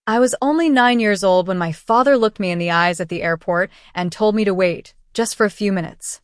I was only 9 years old when my father looked me in the eyes at the airport and told me to wait, just for a few minutes.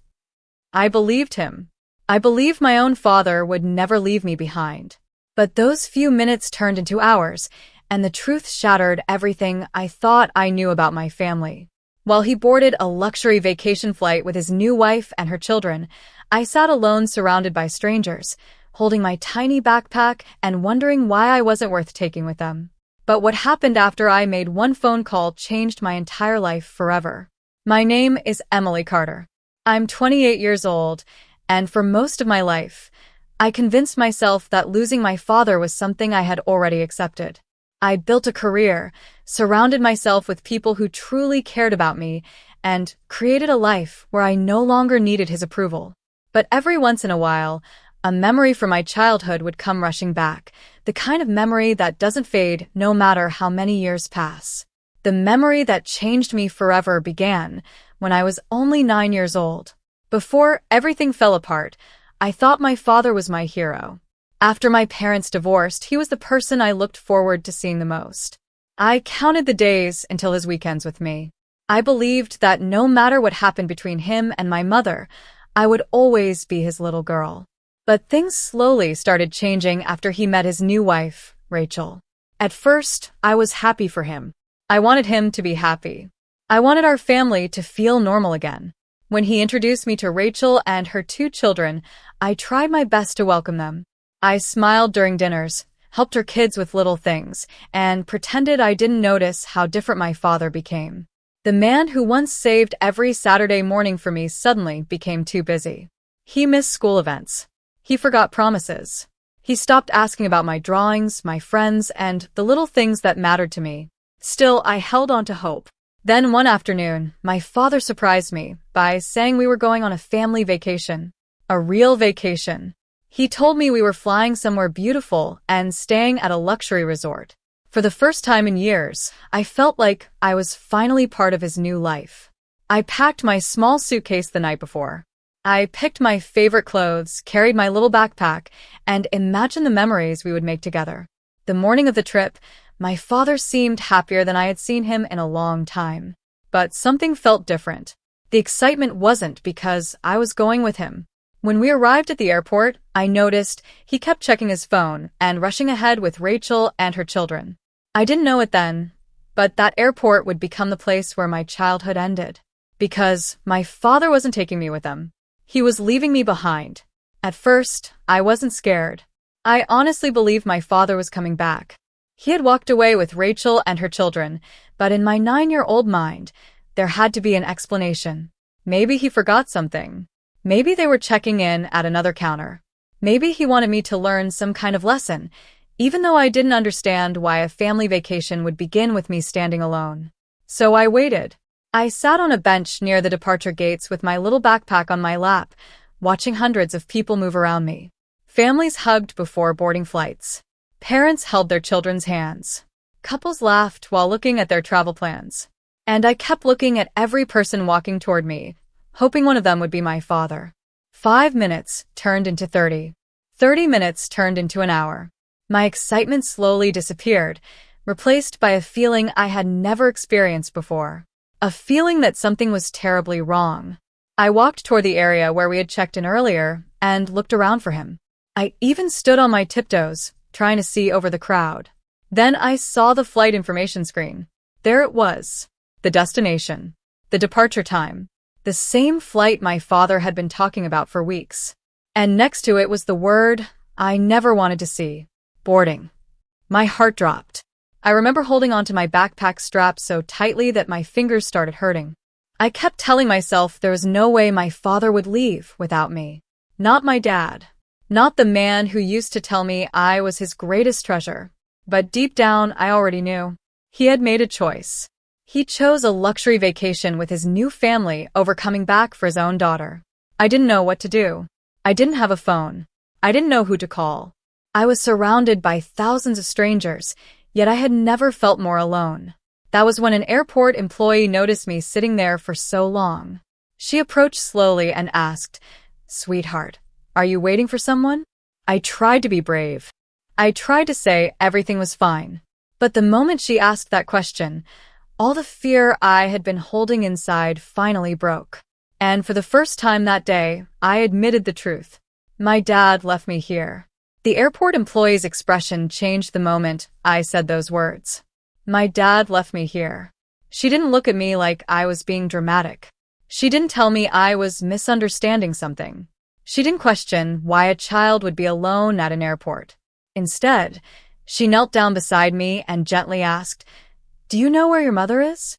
I believed him. I believed my own father would never leave me behind. But those few minutes turned into hours, and the truth shattered everything I thought I knew about my family. While he boarded a luxury vacation flight with his new wife and her children, I sat alone surrounded by strangers, holding my tiny backpack and wondering why I wasn't worth taking with them. But what happened after I made one phone call changed my entire life forever. My name is Emily Carter. I'm 28 years old, and for most of my life, I convinced myself that losing my father was something I had already accepted. I built a career, surrounded myself with people who truly cared about me, and created a life where I no longer needed his approval. But every once in a while, a memory from my childhood would come rushing back, the kind of memory that doesn't fade no matter how many years pass. The memory that changed me forever began when I was only 9 years old. Before everything fell apart, I thought my father was my hero. After my parents divorced, he was the person I looked forward to seeing the most. I counted the days until his weekends with me. I believed that no matter what happened between him and my mother, I would always be his little girl. But things slowly started changing after he met his new wife, Rachel. At first, I was happy for him. I wanted him to be happy. I wanted our family to feel normal again. When he introduced me to Rachel and her two children, I tried my best to welcome them. I smiled during dinners, helped her kids with little things, and pretended I didn't notice how different my father became. The man who once saved every Saturday morning for me suddenly became too busy. He missed school events. He forgot promises. He stopped asking about my drawings, my friends, and the little things that mattered to me. Still, I held on to hope. Then one afternoon, my father surprised me by saying we were going on a family vacation. A real vacation. He told me we were flying somewhere beautiful and staying at a luxury resort. For the first time in years, I felt like I was finally part of his new life. I packed my small suitcase the night before. I picked my favorite clothes, carried my little backpack, and imagined the memories we would make together. The morning of the trip, my father seemed happier than I had seen him in a long time. But something felt different. The excitement wasn't because I was going with him. When we arrived at the airport, I noticed he kept checking his phone and rushing ahead with Rachel and her children. I didn't know it then, but that airport would become the place where my childhood ended. Because my father wasn't taking me with him. He was leaving me behind. At first, I wasn't scared. I honestly believed my father was coming back. He had walked away with Rachel and her children, but in my 9-year-old mind, there had to be an explanation. Maybe he forgot something. Maybe they were checking in at another counter. Maybe he wanted me to learn some kind of lesson, even though I didn't understand why a family vacation would begin with me standing alone. So I waited. I sat on a bench near the departure gates with my little backpack on my lap, watching hundreds of people move around me. Families hugged before boarding flights. Parents held their children's hands. Couples laughed while looking at their travel plans. And I kept looking at every person walking toward me, hoping one of them would be my father. 5 minutes turned into 30. 30 minutes turned into an hour. My excitement slowly disappeared, replaced by a feeling I had never experienced before. A feeling that something was terribly wrong. I walked toward the area where we had checked in earlier and looked around for him. I even stood on my tiptoes, trying to see over the crowd. Then I saw the flight information screen. There it was. The destination. The departure time. The same flight my father had been talking about for weeks. And next to it was the word I never wanted to see. Boarding. My heart dropped. I remember holding onto my backpack strap so tightly that my fingers started hurting. I kept telling myself there was no way my father would leave without me. Not my dad. Not the man who used to tell me I was his greatest treasure. But deep down, I already knew. He had made a choice. He chose a luxury vacation with his new family over coming back for his own daughter. I didn't know what to do. I didn't have a phone. I didn't know who to call. I was surrounded by thousands of strangers, yet I had never felt more alone. That was when an airport employee noticed me sitting there for so long. She approached slowly and asked, "Sweetheart, are you waiting for someone?" I tried to be brave. I tried to say everything was fine. But the moment she asked that question, all the fear I had been holding inside finally broke. And for the first time that day, I admitted the truth. My dad left me here. The airport employee's expression changed the moment I said those words. My dad left me here. She didn't look at me like I was being dramatic. She didn't tell me I was misunderstanding something. She didn't question why a child would be alone at an airport. Instead, she knelt down beside me and gently asked, "Do you know where your mother is?"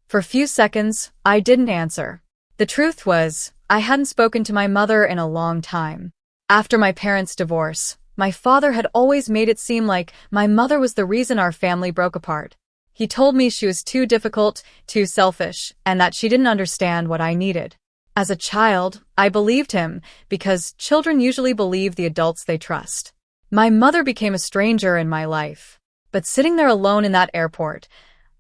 For a few seconds, I didn't answer. The truth was, I hadn't spoken to my mother in a long time. After my parents' divorce, my father had always made it seem like my mother was the reason our family broke apart. He told me she was too difficult, too selfish, and that she didn't understand what I needed. As a child, I believed him because children usually believe the adults they trust. My mother became a stranger in my life. But sitting there alone in that airport,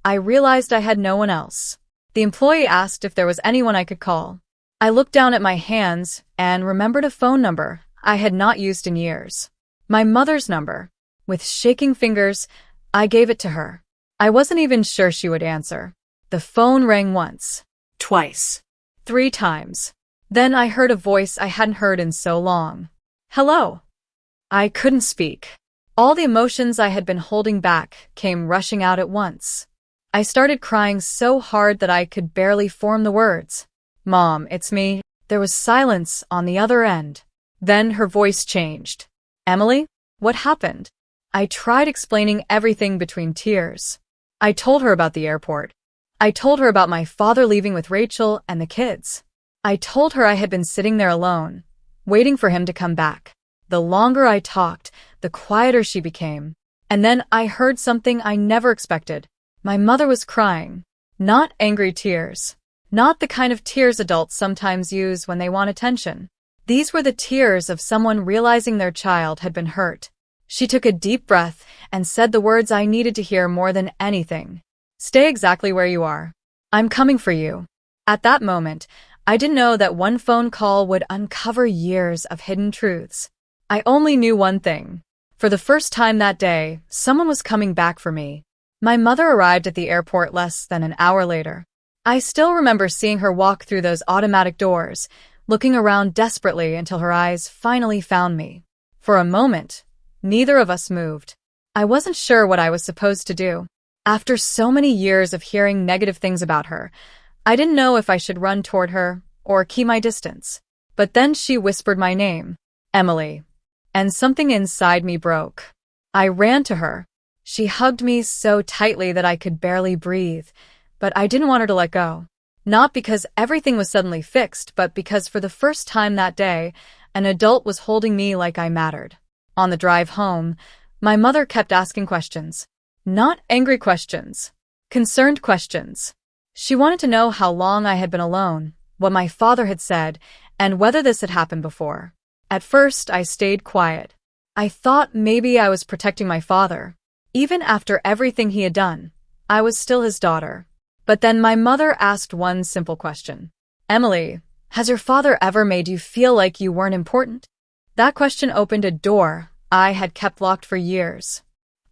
I realized I had no one else. The employee asked if there was anyone I could call. I looked down at my hands and remembered a phone number I had not used in years. My mother's number. With shaking fingers, I gave it to her. I wasn't even sure she would answer. The phone rang once. Twice. 3 times. Then I heard a voice I hadn't heard in so long. "Hello." I couldn't speak. All the emotions I had been holding back came rushing out at once. I started crying so hard that I could barely form the words. "Mom, it's me." There was silence on the other end. Then her voice changed. "Emily, what happened?" I tried explaining everything between tears. I told her about the airport. I told her about my father leaving with Rachel and the kids. I told her I had been sitting there alone, waiting for him to come back. The longer I talked, the quieter she became. And then I heard something I never expected. My mother was crying. Not angry tears. Not the kind of tears adults sometimes use when they want attention. These were the tears of someone realizing their child had been hurt. She took a deep breath and said the words I needed to hear more than anything. "Stay exactly where you are. I'm coming for you." At that moment, I didn't know that one phone call would uncover years of hidden truths. I only knew one thing. For the first time that day, someone was coming back for me. My mother arrived at the airport less than an hour later. I still remember seeing her walk through those automatic doors, looking around desperately until her eyes finally found me. For a moment, neither of us moved. I wasn't sure what I was supposed to do. After so many years of hearing negative things about her, I didn't know if I should run toward her or keep my distance. But then she whispered my name, "Emily," and something inside me broke. I ran to her. She hugged me so tightly that I could barely breathe, but I didn't want her to let go. Not because everything was suddenly fixed, but because for the first time that day, an adult was holding me like I mattered. On the drive home, my mother kept asking questions. Not angry questions. Concerned questions. She wanted to know how long I had been alone, what my father had said, and whether this had happened before. At first, I stayed quiet. I thought maybe I was protecting my father. Even after everything he had done, I was still his daughter. But then my mother asked one simple question. "Emily, has your father ever made you feel like you weren't important?" That question opened a door I had kept locked for years.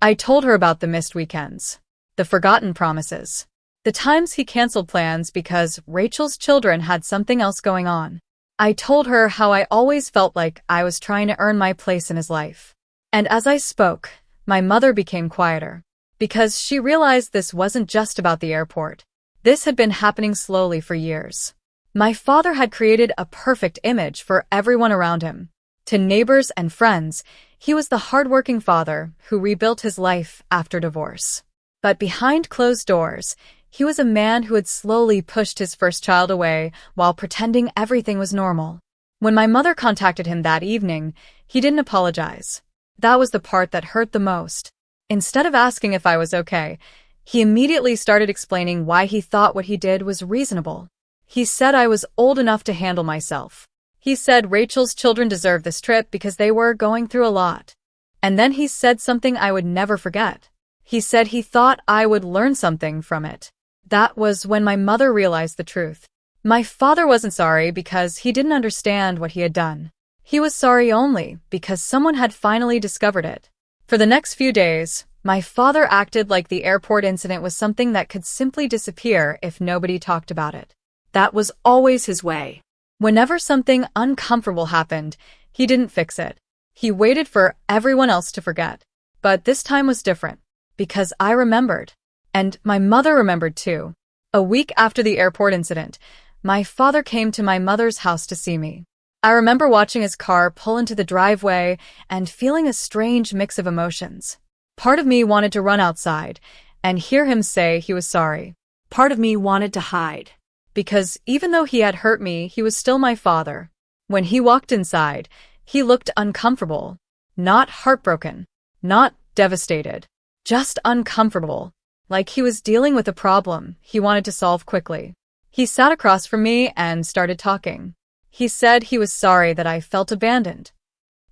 I told her about the missed weekends, the forgotten promises, the times he canceled plans because Rachel's children had something else going on. I told her how I always felt like I was trying to earn my place in his life. And as I spoke, my mother became quieter, because she realized this wasn't just about the airport. This had been happening slowly for years. My father had created a perfect image for everyone around him. To neighbors and friends, he was the hardworking father who rebuilt his life after divorce. But behind closed doors, he was a man who had slowly pushed his first child away while pretending everything was normal. When my mother contacted him that evening, he didn't apologize. That was the part that hurt the most. Instead of asking if I was okay, he immediately started explaining why he thought what he did was reasonable. He said I was old enough to handle myself. He said Rachel's children deserved this trip because they were going through a lot. And then he said something I would never forget. He said he thought I would learn something from it. That was when my mother realized the truth. My father wasn't sorry because he didn't understand what he had done. He was sorry only because someone had finally discovered it. For the next few days, My father acted like the airport incident was something that could simply disappear if nobody talked about it. That was always his way. Whenever something uncomfortable happened, he didn't fix it. He waited for everyone else to forget. But this time was different, because I remembered. And my mother remembered too. A week after the airport incident, my father came to my mother's house to see me. I remember watching his car pull into the driveway and feeling a strange mix of emotions. Part of me wanted to run outside and hear him say he was sorry. Part of me wanted to hide. Because even though he had hurt me, he was still my father. When he walked inside, he looked uncomfortable. Not heartbroken. Not devastated. Just uncomfortable. Like he was dealing with a problem he wanted to solve quickly. He sat across from me and started talking. He said he was sorry that I felt abandoned.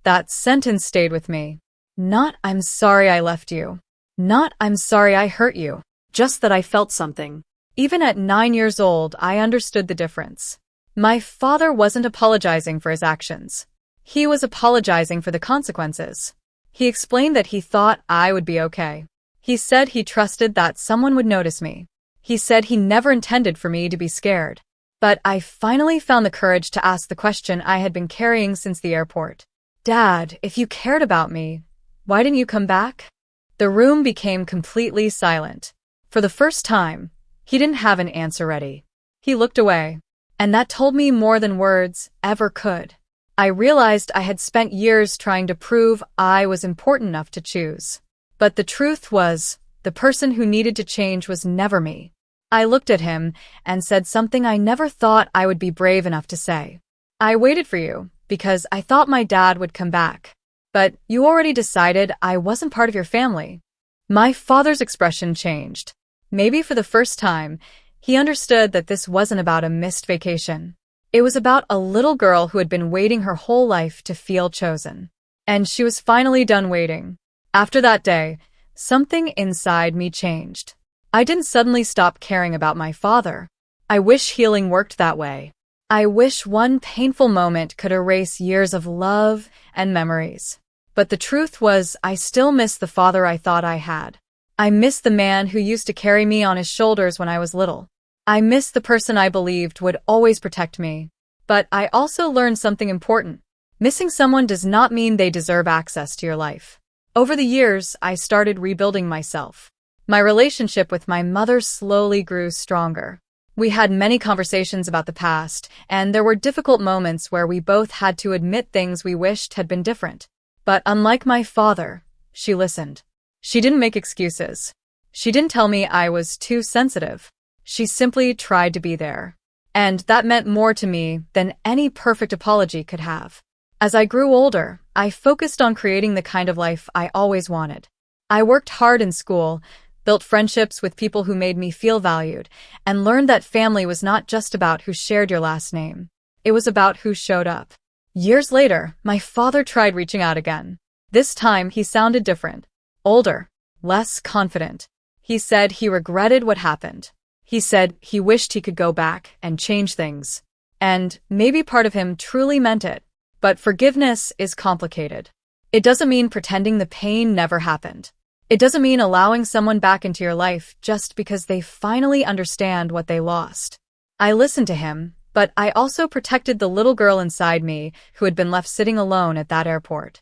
That sentence stayed with me. Not "I'm sorry I left you." Not "I'm sorry I hurt you." Just that I felt something. Even at 9 years old, I understood the difference. My father wasn't apologizing for his actions. He was apologizing for the consequences. He explained that he thought I would be okay. He said he trusted that someone would notice me. He said he never intended for me to be scared. But I finally found the courage to ask the question I had been carrying since the airport. "Dad, if you cared about me, why didn't you come back?" The room became completely silent. For the first time, he didn't have an answer ready. He looked away. And that told me more than words ever could. I realized I had spent years trying to prove I was important enough to choose. But the truth was, the person who needed to change was never me. I looked at him and said something I never thought I would be brave enough to say. "I waited for you because I thought my dad would come back. But you already decided I wasn't part of your family." My father's expression changed. Maybe for the first time, he understood that this wasn't about a missed vacation. It was about a little girl who had been waiting her whole life to feel chosen. And she was finally done waiting. After that day, something inside me changed. I didn't suddenly stop caring about my father. I wish healing worked that way. I wish one painful moment could erase years of love and memories. But the truth was, I still miss the father I thought I had. I miss the man who used to carry me on his shoulders when I was little. I miss the person I believed would always protect me. But I also learned something important. Missing someone does not mean they deserve access to your life. Over the years, I started rebuilding myself. My relationship with my mother slowly grew stronger. We had many conversations about the past, and there were difficult moments where we both had to admit things we wished had been different. But unlike my father, she listened. She didn't make excuses. She didn't tell me I was too sensitive. She simply tried to be there. And that meant more to me than any perfect apology could have. As I grew older, I focused on creating the kind of life I always wanted. I worked hard in school, built friendships with people who made me feel valued, and learned that family was not just about who shared your last name. It was about who showed up. Years later, my father tried reaching out again. This time, he sounded different. Older. Less confident. He said he regretted what happened. He said he wished he could go back and change things. And maybe part of him truly meant it. But forgiveness is complicated. It doesn't mean pretending the pain never happened. It doesn't mean allowing someone back into your life just because they finally understand what they lost. I listened to him, but I also protected the little girl inside me who had been left sitting alone at that airport.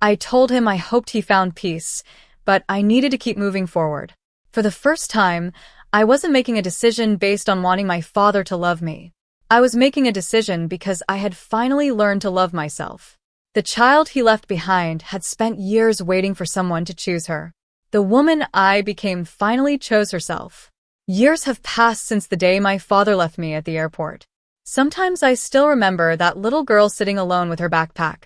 I told him I hoped he found peace, but I needed to keep moving forward. For the first time, I wasn't making a decision based on wanting my father to love me. I was making a decision because I had finally learned to love myself. The child he left behind had spent years waiting for someone to choose her. The woman I became finally chose herself. Years have passed since the day my father left me at the airport. Sometimes I still remember that little girl sitting alone with her backpack,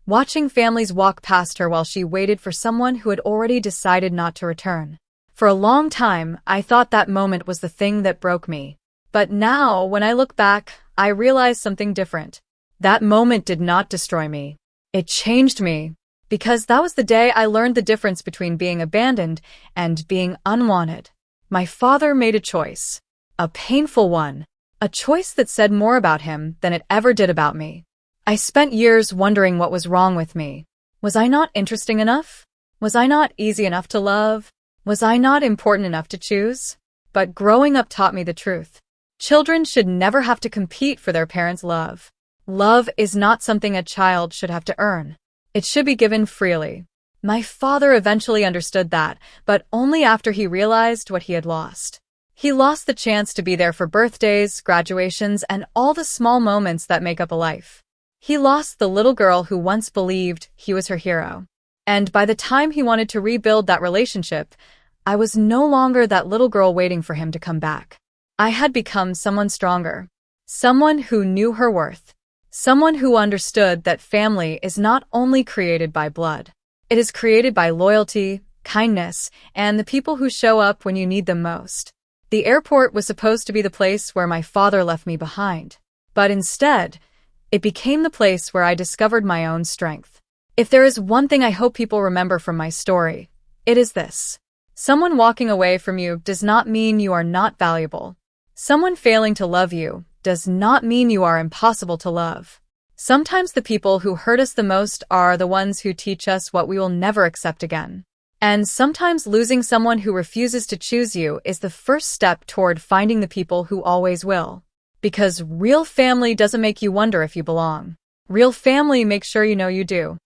watching families walk past her while she waited for someone who had already decided not to return. For a long time, I thought that moment was the thing that broke me. But now, when I look back, I realize something different. That moment did not destroy me. It changed me. Because that was the day I learned the difference between being abandoned and being unwanted. My father made a choice. A painful one. A choice that said more about him than it ever did about me. I spent years wondering what was wrong with me. Was I not interesting enough? Was I not easy enough to love? Was I not important enough to choose? But growing up taught me the truth. Children should never have to compete for their parents' love. Love is not something a child should have to earn. It should be given freely. My father eventually understood that, but only after he realized what he had lost. He lost the chance to be there for birthdays, graduations, and all the small moments that make up a life. He lost the little girl who once believed he was her hero. And by the time he wanted to rebuild that relationship, I was no longer that little girl waiting for him to come back. I had become someone stronger. Someone who knew her worth. Someone who understood that family is not only created by blood. It is created by loyalty, kindness, and the people who show up when you need them most. The airport was supposed to be the place where my father left me behind. But instead, it became the place where I discovered my own strength. If there is one thing I hope people remember from my story, it is this. Someone walking away from you does not mean you are not valuable. Someone failing to love you does not mean you are impossible to love. Sometimes the people who hurt us the most are the ones who teach us what we will never accept again. And sometimes losing someone who refuses to choose you is the first step toward finding the people who always will. Because real family doesn't make you wonder if you belong. Real family makes sure you know you do.